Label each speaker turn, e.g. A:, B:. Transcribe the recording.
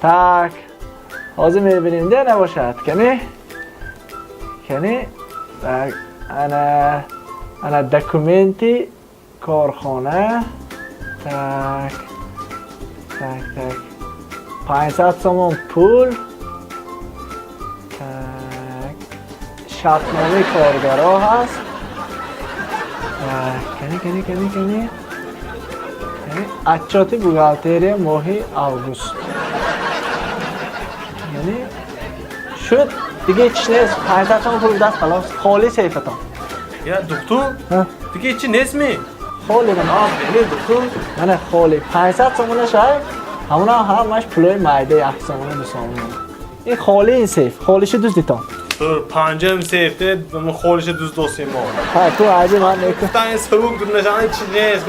A: Так, حاضر می‌بینیم ده نباشد کنی так انا دکومنتی کارخانه так 500 تومان پول так شرطنامه کارگرها هست کنی отчети бухгалтерия моҳи август یعنی شد دیگه هیچ نیست 500 تومان پول دست خلاص خالی سیفتان
B: Ya doktor, دیگه هیچی نیست می؟
A: خالی من
B: بله دکتر.
A: من خالی 500 تومان شاید همونا همش پولای معده 1 تومان 2 تومان این خالی این سیف خالیش دوست دیتام
B: Dur, pancam seyfte, xolişə düz dosyam var.
A: ها تو عجب من
B: Tane soğuk dur, neşanı içi neyiz,